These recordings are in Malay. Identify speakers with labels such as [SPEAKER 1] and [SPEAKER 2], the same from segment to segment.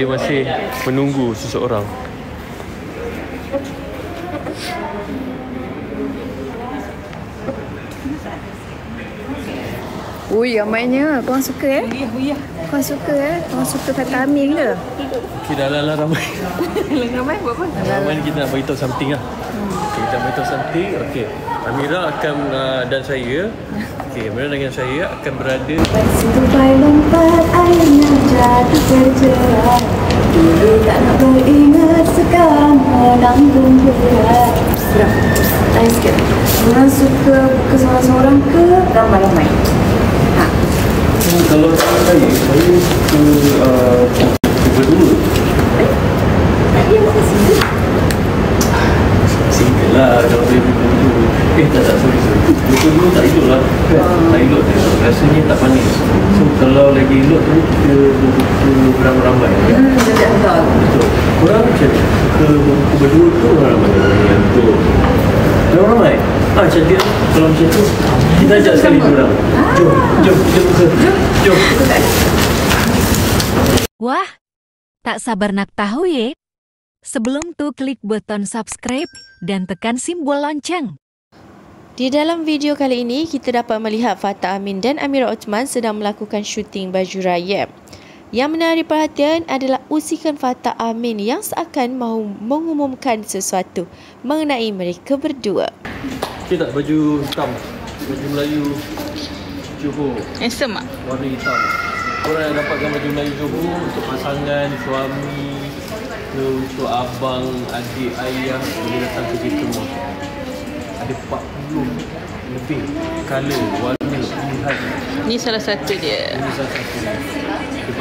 [SPEAKER 1] dia masih menunggu seseorang.
[SPEAKER 2] Ui, ramainya. Korang suka Korang suka Korang suka Fatah Amin ke?
[SPEAKER 1] Okay, dah lah ramai.
[SPEAKER 2] Ramai buat apa?
[SPEAKER 1] Ramai ni kita nak beritahu something lah. Okay, kita nak beritahu something. Okay, Amira akan dan saya, okay, Amira dengan saya akan berada.
[SPEAKER 3] Setupai lompat airnya jatuh terjerat. Dulu tak nak beringat, sekarang menanggung berat. Serah, lain sikit. Korang suka buka seorang-seorang ke ramai-ramai?
[SPEAKER 1] Kalau saya suka berdua. Single lah kalau saya berdua. Sorry. Berdua tak elok lah. Tak elok tu. Rasanya tak manis. So kalau lagi elok tu kita buka beramai-ramai. Betul. Korang macam suka buku berdua tu ramai yang tu. Ramai. Macam dia kalau macam tu kita ajak sekali orang. Jom kita buka. Jom.
[SPEAKER 4] Wah, tak sabar nak tahu ya? Sebelum tu klik button subscribe dan tekan simbol lonceng.
[SPEAKER 5] Di dalam video kali ini, kita dapat melihat Fatah Amin dan Amira Othman sedang melakukan syuting baju raya. Yang menarik perhatian adalah usikan Fatah Amin yang seakan mahu mengumumkan sesuatu mengenai mereka berdua.
[SPEAKER 1] Okay tak baju hitam? Baju Melayu Johor.
[SPEAKER 2] Handsome tak?
[SPEAKER 1] Warna hitam. Korang yang dapatkan baju Melayu Johor untuk pasangan, suami, untuk abang, adik, ayah, boleh datang ke kita semua. Ada 40 lebih color, warna, pilihan.
[SPEAKER 2] Ni salah satu dia.
[SPEAKER 1] Ini salah satu.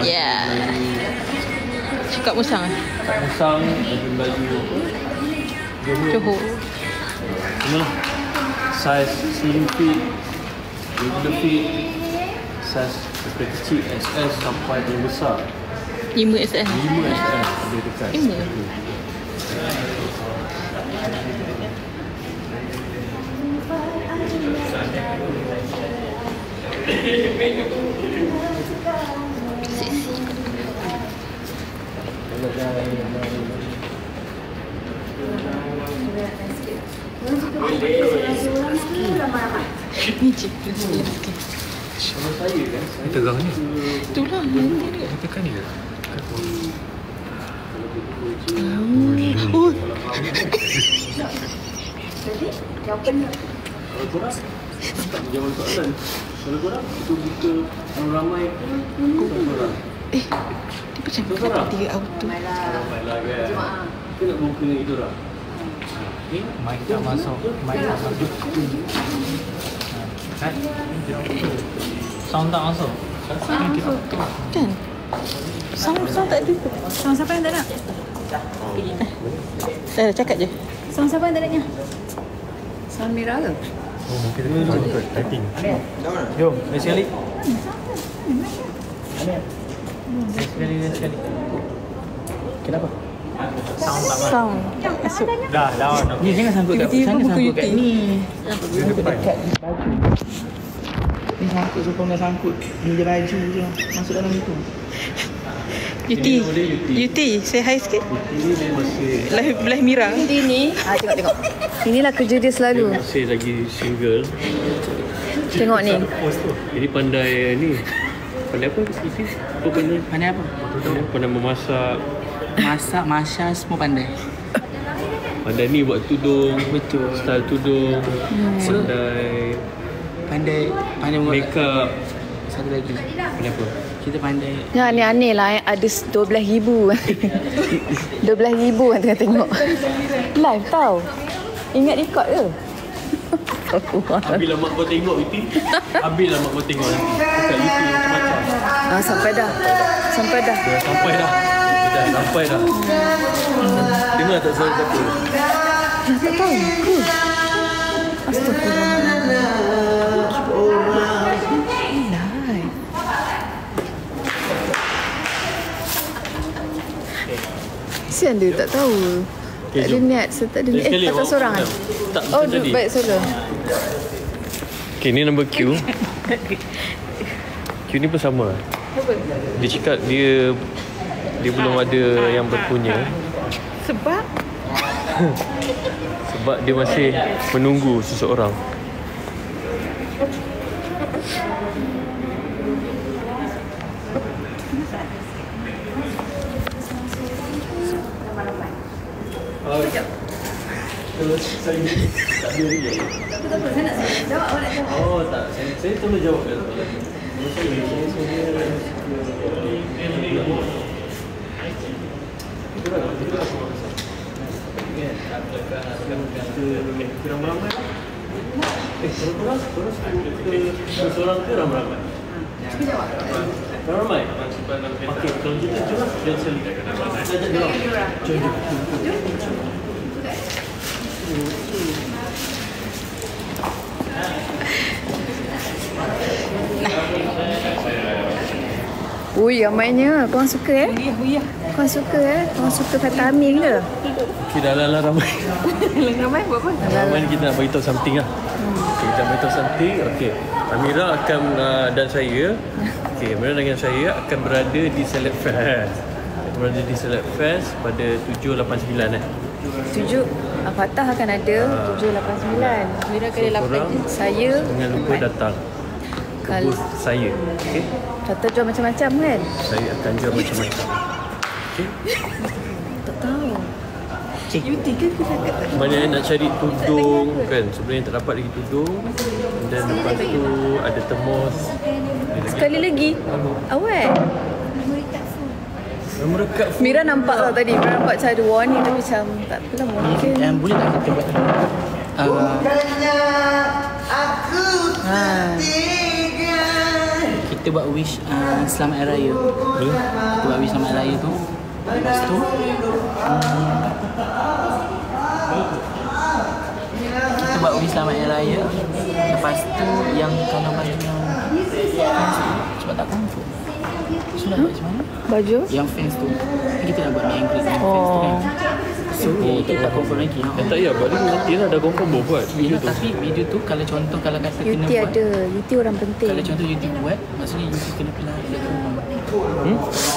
[SPEAKER 2] Ya. Cakap musang lah.
[SPEAKER 1] Cakap musang, baju Melayu
[SPEAKER 2] Johor.
[SPEAKER 1] Inilah saiz slim fit, regular fit, saiz daripada kecil XS sampai yang besar
[SPEAKER 2] 5XL.
[SPEAKER 1] 5XL ada dekat
[SPEAKER 2] 5? Ni je.
[SPEAKER 1] Kalau saya kan,
[SPEAKER 6] Ni tegang ni.
[SPEAKER 2] Itulah.
[SPEAKER 6] Dia tekan ni ke?
[SPEAKER 2] Oh.
[SPEAKER 3] Jadi, jawapan
[SPEAKER 1] kalau korang tak menjawab soalan. Kalau korang itu buka ramai korang.
[SPEAKER 2] Dia macam kat 3 auto.
[SPEAKER 1] Ramai lah kan. Kita nak buka dengan itu orang.
[SPEAKER 6] Mic tak masuk. Kan? Sound tak masuk.
[SPEAKER 2] Kan? Sound tak ada.
[SPEAKER 7] Sound siapa yang tak nak?
[SPEAKER 2] Saya cakap je.
[SPEAKER 7] Sound siapa yang tak naknya? Sound Mira ke?
[SPEAKER 6] Oh, mungkin dia macam ikut typing. Jom, lain sekali. Lain sekali. Kenapa? Sound tak masuk.
[SPEAKER 2] Sound. Masuk.
[SPEAKER 6] Dah, lawan. Ni jangan sangkut kat
[SPEAKER 2] Tiba-tiba
[SPEAKER 6] sana,
[SPEAKER 2] buku
[SPEAKER 6] sangkut
[SPEAKER 2] UT.
[SPEAKER 6] kat ni.
[SPEAKER 8] Sangkut dekat ni baju. Ni sangkut sokong dah sangkut. Ni je baju je. Masuk dalam itu.
[SPEAKER 2] Yuti, say hi sikit.
[SPEAKER 1] Ini dia masih
[SPEAKER 2] Belah Mira.
[SPEAKER 7] Ini, tengok. Inilah kerja dia selalu.
[SPEAKER 1] masih lagi single.
[SPEAKER 7] Tengok ni.
[SPEAKER 1] Jadi pandai ni. Pandai apa? Iti? Apa pandai?
[SPEAKER 8] Pandai apa?
[SPEAKER 1] Pandai memasak.
[SPEAKER 8] Masak, masak semua pandai.
[SPEAKER 1] Pandai ni buat tudung.
[SPEAKER 8] Betul.
[SPEAKER 1] Style tudung. Pandai
[SPEAKER 8] buat
[SPEAKER 1] make up.
[SPEAKER 8] satu lagi.
[SPEAKER 1] Pandai apa?
[SPEAKER 8] Kita pandai.
[SPEAKER 7] Ya, aneh-aneh lah. Ada 12,000. 12,000 yang tengah tengok. Live tau. Ingat record ke?
[SPEAKER 1] Habislah mak kau tengok Iti. Habislah mak kau tengok nanti. Dekat Iti macam-macam.
[SPEAKER 7] Sampai dah.
[SPEAKER 1] Dah sampai dah. Dah sampai dah. Dengar tak suara kata?
[SPEAKER 7] Tak tahu. Kesian dia tak tahu.
[SPEAKER 1] Okay,
[SPEAKER 7] Tak ada
[SPEAKER 1] jom.
[SPEAKER 7] niat. Tak ada niat. Pasal seorang kan?
[SPEAKER 1] Tak,
[SPEAKER 7] Oh,
[SPEAKER 1] macam tadi.
[SPEAKER 7] baik solo.
[SPEAKER 1] Okay, ni nombor Q. Q ni pun sama. Dia cakap dia dia belum ada yang berpunya.
[SPEAKER 7] Sebab
[SPEAKER 1] Sebab dia masih menunggu seseorang. Kalau saya tak ada dia.
[SPEAKER 3] Tak apa, saya nak jawab. Awak nak jawab?
[SPEAKER 1] Oh tak, saya tolong jawab kan. Kurang ramai. Seorang ke ramai?
[SPEAKER 3] Cuba jawab.
[SPEAKER 1] Ramai? Okey, kalau kita jom, dia seli. Ajak dia orang. Jom.
[SPEAKER 2] Ui, ramainya. Korang suka Korang suka Korang suka Fatah Amin ke?
[SPEAKER 1] Okey, dah lah ramai.
[SPEAKER 7] ramai buat apa?
[SPEAKER 1] Ramai ni kita nak beritahu something lah. Okey, kita nak beritahu something. Okey, Amira akan dan saya, okey, Amira dengan saya akan berada di Celeb Fest. Berada di Celeb Fest pada 7, 8, 9
[SPEAKER 2] Fatah akan ada 7, 8, 9.
[SPEAKER 7] Mira kali 8
[SPEAKER 2] Saya
[SPEAKER 1] jangan lupa datang ke booth saya. Okey,
[SPEAKER 2] Fatah jual macam-macam kan?
[SPEAKER 1] saya akan jual macam-macam. Okey,
[SPEAKER 2] Tak tahu.
[SPEAKER 7] Beauty ke kita cakap?
[SPEAKER 1] mana nak cari tudung kan, sebenarnya tak dapat lagi tudung. Dan lepas tu ada termos.
[SPEAKER 2] Sekali lagi. Awet.
[SPEAKER 1] Merekat food.
[SPEAKER 2] Mira nampak tak tadi? Mira nampak macam ada warning tapi macam tak apalah mungkin.
[SPEAKER 8] Boleh tak kita buat kita buat wish selamat hari raya. Kita buat wish selamat hari raya tu. Lepas tu kita buat wish selamat hari raya. Lepas tu yang kalau baju yang sebab tak confirm. So nak buat macam mana?
[SPEAKER 2] Baju?
[SPEAKER 8] Yang fans tu kita nak buat meet and greet dengan fans tu kan. So kita tak confirm lagi.
[SPEAKER 1] Tak payah buat dulu, nanti lah dah confirm baru buat video tu.
[SPEAKER 8] Tapi video tu kalau contoh kalau kata kena
[SPEAKER 2] Yuti
[SPEAKER 8] buat,
[SPEAKER 2] ada. Yuti orang penting.
[SPEAKER 8] kalau contoh YouTube buat, maksudnya YouTube kena pilih dekat rumah.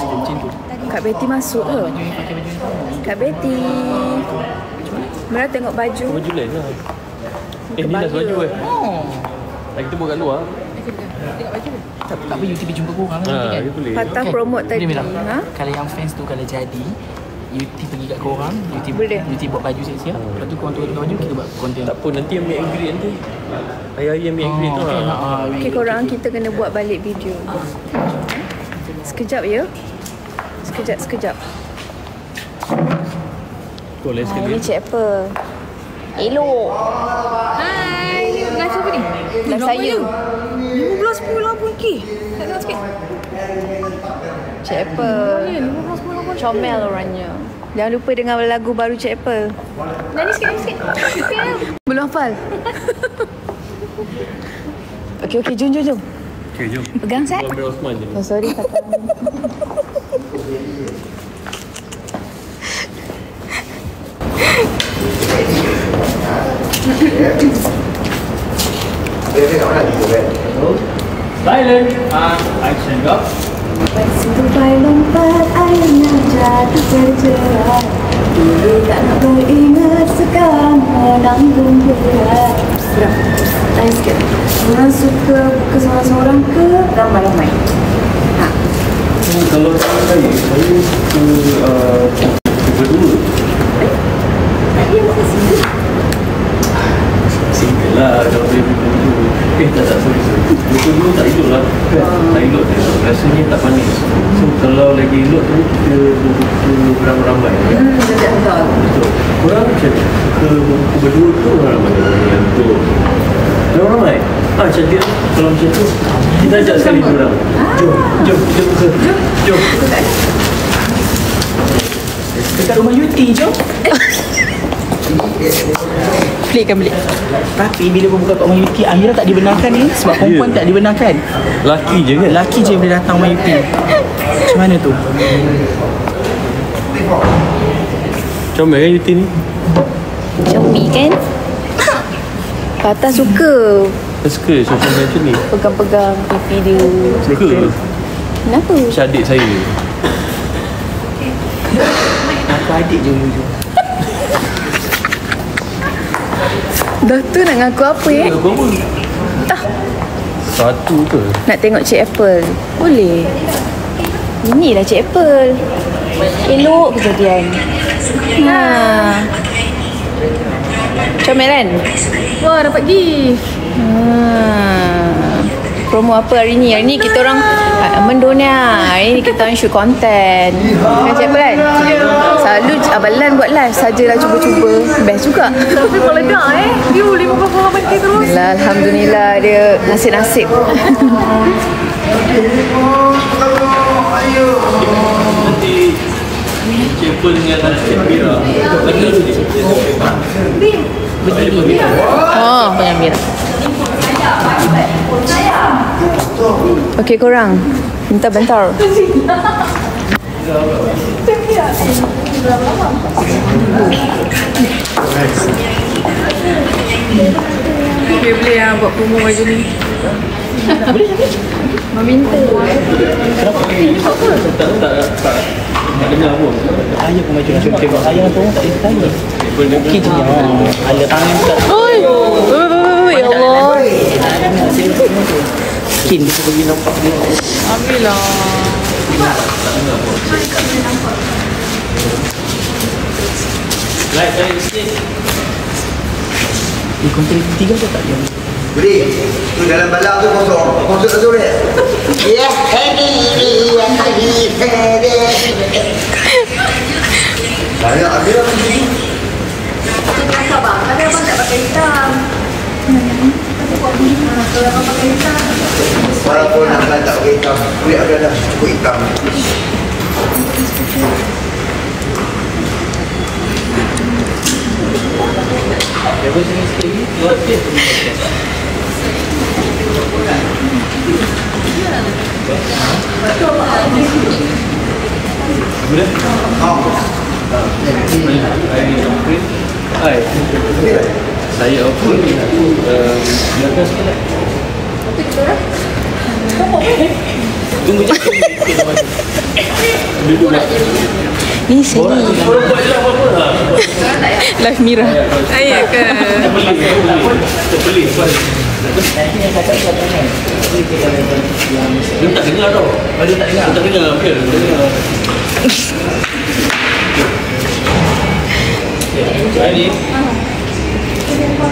[SPEAKER 8] Macam tu.
[SPEAKER 2] Kak Betty masuk ke?
[SPEAKER 8] Baju yang pakai baju yang sama.
[SPEAKER 2] Kak Betty. Mira tengok baju.
[SPEAKER 1] Baju lain lah. Ni last baju
[SPEAKER 8] Oh.
[SPEAKER 1] Kita buat kat luar.
[SPEAKER 8] Tak apa YouTube jumpa korang lah nanti kan.
[SPEAKER 1] dia boleh.
[SPEAKER 2] Fatah promote tadi.
[SPEAKER 8] Boleh, Mira?
[SPEAKER 2] Ha?
[SPEAKER 8] Kalau yang fans tu kalau jadi Yuti pergi kat korang, Yuti buat baju siap-siap. Lepas tu korang tukar baju, kita buat konten.
[SPEAKER 1] Tak apa, nanti yang meet and greet nanti. Hari-hari yang meet and greet tu lah.
[SPEAKER 2] Okey korang, kita kena buat balik video. Sekejap ya. Sekejap.
[SPEAKER 1] Boleh sekali.
[SPEAKER 2] Ini Cik Apple. Elok.
[SPEAKER 7] Hai, ni dengan siapa ni?
[SPEAKER 2] Dan saya.
[SPEAKER 7] 15.10 tak tengok sikit.
[SPEAKER 2] Cik Apple. Comel orangnya. Jangan lupa dengar lagu baru Cik Apple.
[SPEAKER 7] Nyanyi sikit.
[SPEAKER 2] Belum hafal. Okey, jom.
[SPEAKER 1] Okay, jom.
[SPEAKER 2] Pegang Sat.
[SPEAKER 1] Amir Osman je ni.
[SPEAKER 2] Oh, sorry Fatah.
[SPEAKER 1] Silent. Action go.
[SPEAKER 3] Sampai lompat airnya jatuh terjerat. Dulu tak nak beringat, sekarang menanggung berat. Serah, lain sikit. Orang suka buka seorang-seorang ke ramai-ramai? Ha.
[SPEAKER 1] Kalau saya suka berdua. Single lah kalau boleh berdua. Sorry. Berdua tak elok lah. Tak elok dia. Rasanya tak manis. So kalau lagi elok tu kita beramai-ramai. Betul. Korang macam suka berdua tu orang ramai. Betul. Orang ramai. Cantik lah. Kalau macam tu kita ajak sekali orang. Jom kita buka. Jom.
[SPEAKER 8] Dekat rumah Yuti, jom. Pelikkan balik. Tapi bila kau buka kat rumah Yuti, Amira tak dibenarkan ni. Sebab perempuan tak dibenarkan.
[SPEAKER 1] Laki je kan?
[SPEAKER 8] Lelaki je boleh datang rumah Yuti. Macam mana tu?
[SPEAKER 1] Comel kan Yuti ni?
[SPEAKER 2] Comel kan? Fatah suka
[SPEAKER 1] Saya suka suasana macam ni.
[SPEAKER 2] pegang-pegang pipi dia.
[SPEAKER 1] Suka.
[SPEAKER 2] Kenapa?
[SPEAKER 1] Macam adik saya.
[SPEAKER 8] kakak adik je dulu.
[SPEAKER 7] Dah tu nak ngaku apa Tak.
[SPEAKER 1] Satu ke?
[SPEAKER 7] Nak tengok Cik Apple. Boleh. Inilah Cik Apple. Elok kejadian. Comel kan? Wah, dapat gift. Promo apa hari ni? Hari ni kita orang mendonia. Hari ni kita orang shoot content. Kan Cik Apple kan? Selalu Abang Lan buat live sajalah cuba-cuba. Best juga.
[SPEAKER 2] Tapi kalau dah dia boleh buka orang mati terus.
[SPEAKER 7] Alhamdulillah dia nasib-nasib.
[SPEAKER 1] Nanti Cipul dengan Cik Mira. Berdiri.
[SPEAKER 7] Oh, banyak Mira. Okey korang. Bentar.
[SPEAKER 2] Boleh lah buat promo baju ni.
[SPEAKER 7] Meminta.
[SPEAKER 1] Tak dengar pun.
[SPEAKER 8] Ayah pun macam tengok ayah tu tak boleh tanya. Okey je ni. Ada tangan tak.
[SPEAKER 7] Oi. Ya Allah.
[SPEAKER 8] Mungkin dia pergi nampak dia.
[SPEAKER 2] Ambil lah.
[SPEAKER 1] Like sikit.
[SPEAKER 8] Konten 3 ke tak dia?
[SPEAKER 9] Beri, tu dalam balak tu kosong. Kosong tu boleh. Ya, ini banyak ada lagi.
[SPEAKER 3] Kenapa bang? Tapi abang tak pakai hitam. Kalau abang pakai hitam.
[SPEAKER 9] Walaupun nak tak pakai hitam, kulit ada dah cukup hitam.
[SPEAKER 1] Lepas sini sikit lagi, buat sikit. Boleh? Hai. Saya apa? Belakang sikit lah. Tunggu je. Duduk lah.
[SPEAKER 7] Ni sini.
[SPEAKER 1] Orang buat je lah apa-apa lah.
[SPEAKER 7] Live Mira.
[SPEAKER 2] Saya ke?
[SPEAKER 1] Terpelik. Dia tak dengar tau. Dia tak dengar. Dia tak dengar. Ini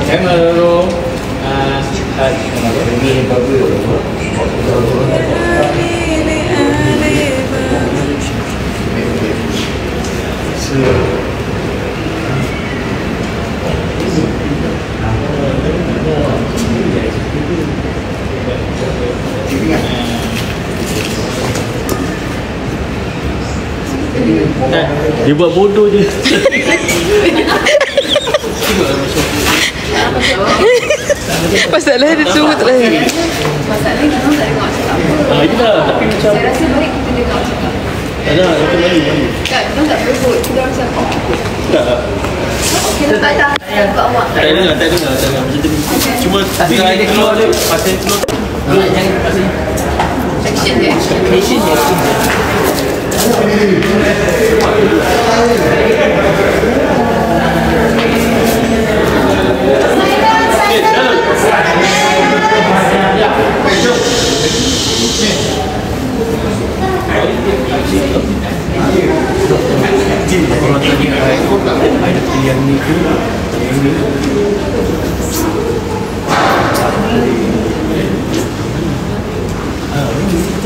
[SPEAKER 1] kamera roll. Ini dia buat bodoh je.
[SPEAKER 7] Masalah dia tu betul.
[SPEAKER 3] Masalahnya kita tak dengar cakap apa.
[SPEAKER 1] Itulah, tapi macam
[SPEAKER 3] Saya rasa baik kita dengar cakap.
[SPEAKER 1] tak ada, itu malu.
[SPEAKER 3] Kan, kita tak berebut. Kita macam, oh,
[SPEAKER 1] Tak.
[SPEAKER 3] kita tak tahan buat awak.
[SPEAKER 1] Tak dengar. Macam tu. Cuma dia keluar dia, pasal keluar.
[SPEAKER 8] Jangan pasal
[SPEAKER 3] Action dia.
[SPEAKER 8] action je.
[SPEAKER 1] Orang tanya ada pilihan ni ke, yang ni.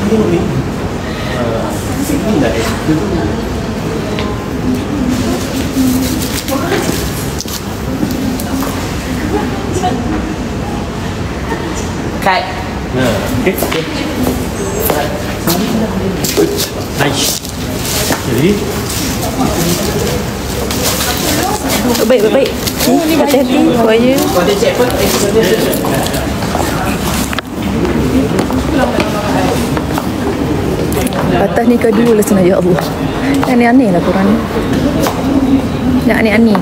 [SPEAKER 1] Tengok ni. Ini dah
[SPEAKER 8] Cut.
[SPEAKER 1] Okay. Nice. Jadi
[SPEAKER 7] Baik. Ni hati-hati buaya.
[SPEAKER 8] Kau ada check pun.
[SPEAKER 7] Atas ni kedua lah sebenarnya, ya Allah. Aneh-aneh lah korang ni. Nak aneh-aneh.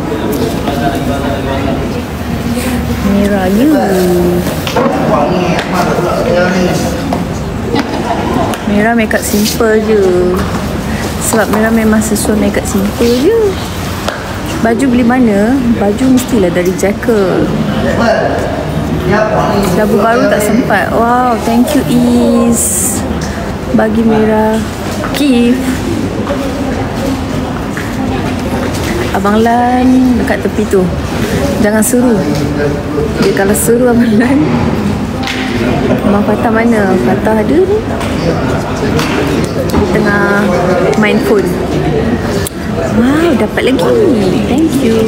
[SPEAKER 7] Mira you. Mira make up simple je.
[SPEAKER 2] Sebab Mira memang sesuai makeup simple je. Baju beli mana? Baju mestilah dari Jacker. Labu baru tak sempat. Wow, thank you Is. Bagi Mira gift. Abang Lan dekat tepi tu. Jangan seru. Dia kalau seru Abang Lan. Abang Fatah mana? Fatah ada ni. Dia tengah main phone. Wow, dapat lagi. Thank you.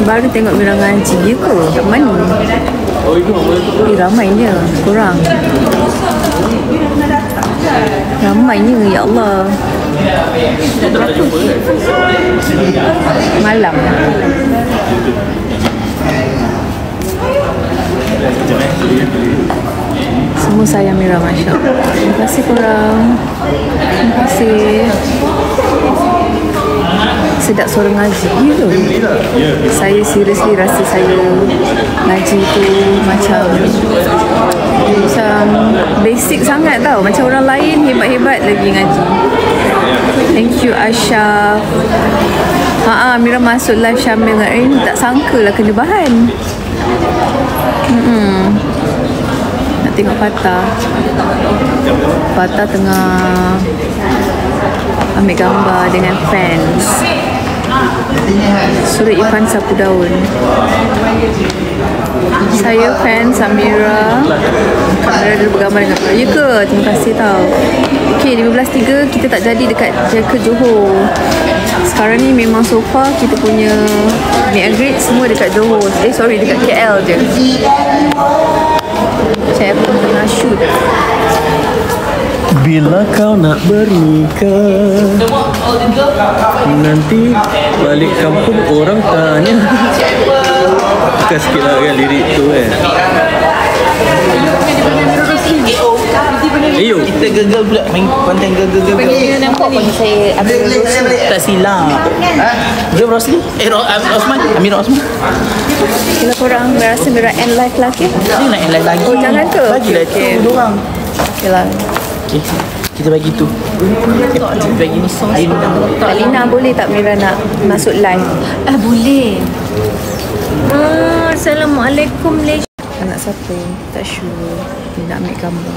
[SPEAKER 2] Baru tengok Mira ngaji je ke? Kat mana? Ramainya. Kurang. Ramainya, ya Allah. Malam. Semua sayang Mira, Masya Allah. Terima kasih korang. Terima kasih. Sedap suara ngaji tu. Saya seriously rasa saya ngaji tu macam basic sangat tau. Macam orang lain hebat-hebat lagi ngaji. Thank you Asyaf. Mira masuk live Syamil dengan Ain. Tak sangka lah kena bahan. Nak tengok Fatah. Fatah tengah ambil gambar dengan fans. Surah Ifan sapu daun. Saya fans Amira. Kamera dulu bergambar dengan Amira. Ya ke? Terima kasih tau. Okay, 15.3 kita tak jadi dekat Jacker Johor. Sekarang ni memang so far kita punya meet and greet semua dekat Johor. Dekat KL je. Saya pun tengah shoot.
[SPEAKER 1] Bila kau nak bernikah, nanti balik kampung orang tanya. Bukan sikit lah kan lirik tu kan. Ayo
[SPEAKER 8] Kita gagal pula main konten gagal.
[SPEAKER 2] Nampak pun saya
[SPEAKER 8] Tak silap. Dia Rosli? Osman? Amira Osman?
[SPEAKER 2] Kalau korang rasa Mira end live lah, okay?
[SPEAKER 8] Dia nak end live lagi.
[SPEAKER 2] Oh, jangan ke?
[SPEAKER 8] Bagilah tu dorang.
[SPEAKER 2] Okay lah.
[SPEAKER 8] Okay, kita bagi tu. Kita bagi ni sos.
[SPEAKER 2] Alina, boleh tak Mira nak masuk live?
[SPEAKER 7] Boleh. Assalamualaikum Malaysia.
[SPEAKER 2] Anak siapa? Tak sure. Dia nak ambil gambar.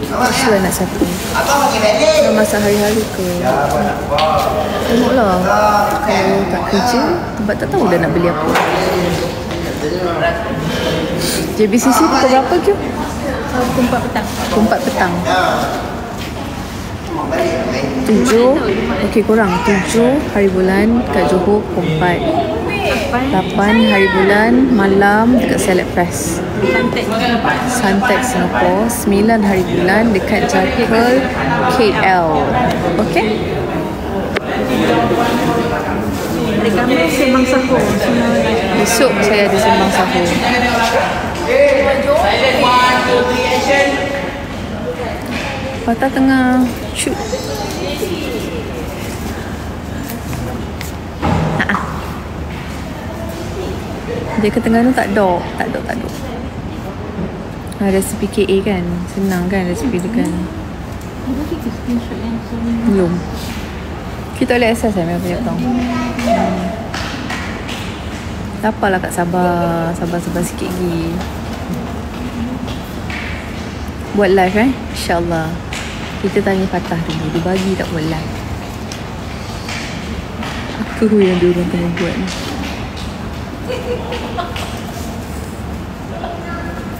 [SPEAKER 2] Tak sure anak siapa. Nak masak hari-hari ke? Tengoklah. Kalau tak kerja, sebab tak tahu dah nak beli apa. JBCC pukul berapa ke?
[SPEAKER 7] Pukul 4 petang.
[SPEAKER 2] Pukul 4 petang. 7. Okey, kurang 7 hari bulan kat Johor. Pukul 4. 8 hari bulan malam dekat Salad Fest. Suntec Singapore. 9 hari bulan dekat Jacker KL. Okey.
[SPEAKER 7] Hari Khamis sembang sahur.
[SPEAKER 2] Besok saya ada sembang sahur. Fatah tengah shoot. Dia ke tengah tu tak dok. Resipi KA kan. Senang kan resipi dia kan. Belum. Kita boleh access memang punya account. Tak apalah Kak, sabar sikit lagi. Buat live InsyaAllah. Kita tanya Fatah dulu. Dia bagi tak buat live. Apa yang diorang tengah buat ni?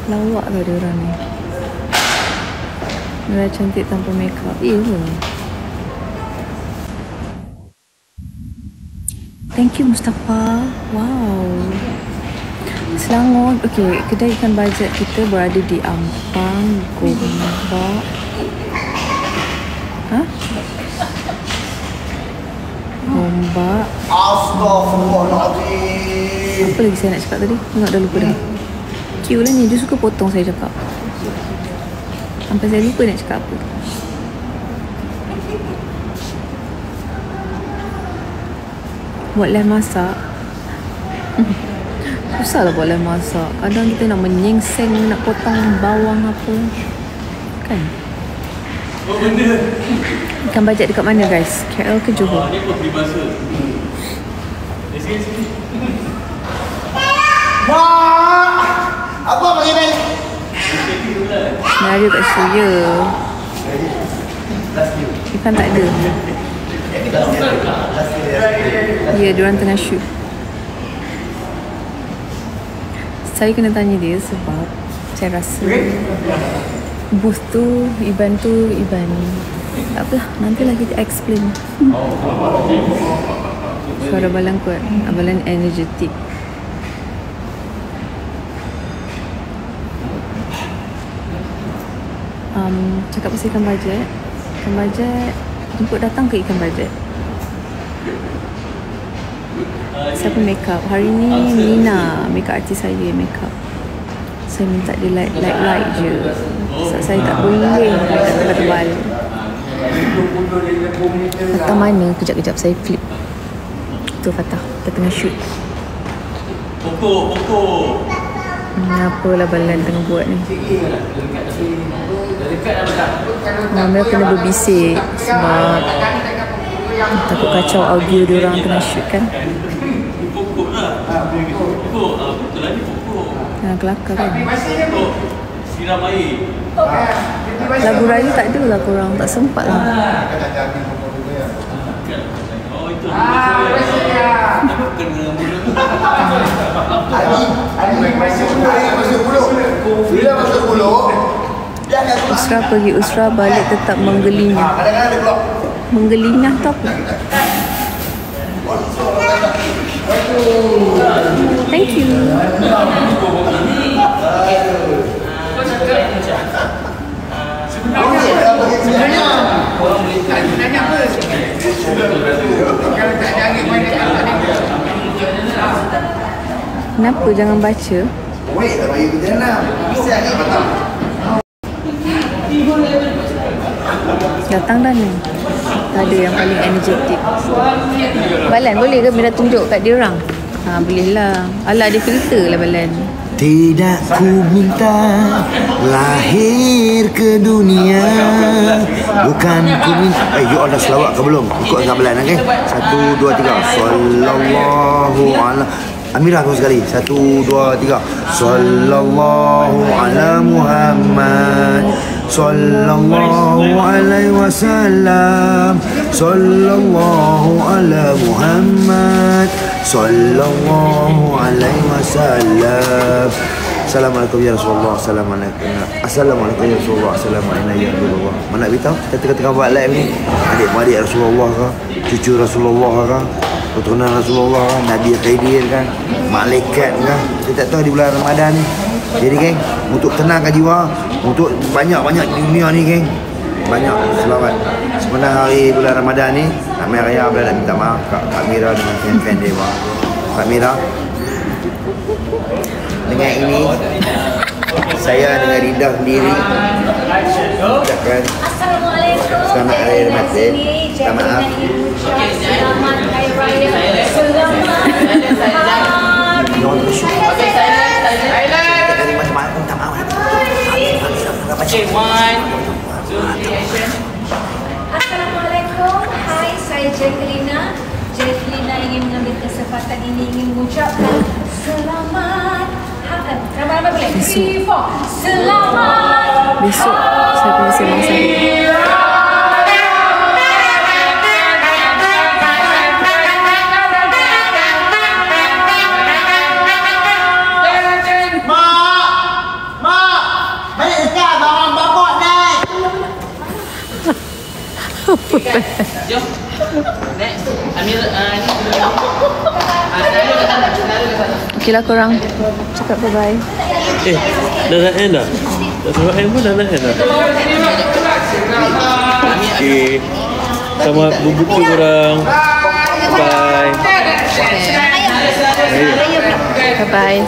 [SPEAKER 2] Lawak ke diorang ni? Mira cantik tanpa makeup. ke? Thank you Mustafa. Wow. Selangor. Okay, kedai ikan bajet kita berada di Ampang, Gombak. Gombak.
[SPEAKER 9] Astaghfirullahaladzim.
[SPEAKER 2] Apa lagi saya nak cakap tadi? Tengok dah lupa dah. Q lah ni, dia suka potong saya cakap. Sampai saya lupa nak cakap apa. Buat live masak. Susah lah buat live masak. Kadang kita nak menyingseng, nak potong bawang apa. Kan? Ikan bajet dekat mana guys? KL ke Johor?
[SPEAKER 1] Ni pun peribahasa. Sini.
[SPEAKER 9] Mak! Apa bagi ni?
[SPEAKER 2] Senario kat Suria. Ikan tak ada. Ya, diorang tengah shoot. Saya kena tanya dia sebab saya rasa booth tu, Iban. Tak apalah, nantilah kita explain. Suara Abalan kuat, Abalan energetik. Cakap pasal ikan bajet. Ikan bajet, jemput datang ke ikan bajet? Siapa make up? Hari ni Nina, make up artis saya make up. Saya minta dia light je. Sebab saya tak boleh make up tebal-tebal. Fatah mana? Kejap-kejap saya flip. Tu Fatah, kita tengah shoot.
[SPEAKER 1] Pokok.
[SPEAKER 2] Apalah Balan tengah buat ni. Mama kena berbisik sebab takut kacau audio diorang tengah shoot kan.
[SPEAKER 1] Pokok lah. Pokok. Betul lah ni pokok.
[SPEAKER 2] Kelakar kan.
[SPEAKER 1] Siram air.
[SPEAKER 2] Lagu raya tak ada lah korang. Tak sempat lah.
[SPEAKER 1] Oh itu saya. Kena mula.
[SPEAKER 2] Usra pergi, Usra balik tetap menggelinya. Menggelinya tu apa? Thank you. Kenapa jangan baca? Datang dah ni. Ada yang paling energetik. Balan boleh ke Mira tunjuk kat dia orang? Boleh lah. Alah ada filter lah Balan.
[SPEAKER 9] Tidak ku minta lahir ke dunia, bukan ku minta. You all dah selawat ke belum? Ikut dengan Balan, okay? 1, 2, 3. Sallallahu ala Amirah kau sekali. 1, 2, 3. Sallallahu ala Muhammad, sallallahu alaihi wasallam, sallallahu ala Muhammad, sallallahu alaihi wasallam. Assalamualaikum ya Rasulullah. Assalamualaikum ya Rasulullah. Assalamualaikum ya Rasulullah. Mana nak beritahu? Kita tengah buat live ni. Adik-adik Rasulullah ke? Cucu Rasulullah ke? Keturunan Rasulullah kan? Nabi Khidir kan? Malaikat kan? Kita tak tahu di bulan Ramadan ni. Jadi geng, untuk tenangkan jiwa, untuk banyak-banyak di dunia ni geng, banyak selawat. Sebenarnya hari bulan Ramadan ni, Amir Raya boleh nak minta maaf Kak Mira dengan fan-fan Dewa. Kak Mira, dengan ini saya dengan Rinda sendiri ucapkan selamat Hari Raya Ramadan. Selamat maaf.
[SPEAKER 3] Selamat Hari Raya. Assalamualaikum. Hai, saya Jacqueline. Jacqueline ingin mengambil kesempatan ini ingin mengucapkan selamat. Ramai-ramai boleh? 3, 4. Selamat.
[SPEAKER 2] Besok saya pergi sembang sendiri.
[SPEAKER 8] Jom. Next. Amir
[SPEAKER 2] Okeylah korang. Cakap bye-bye.
[SPEAKER 1] Dah nak end dah? Tak sebab end pun dah nak end dah? Okay. Selamat berbuka korang. Bye.
[SPEAKER 2] Bye-bye.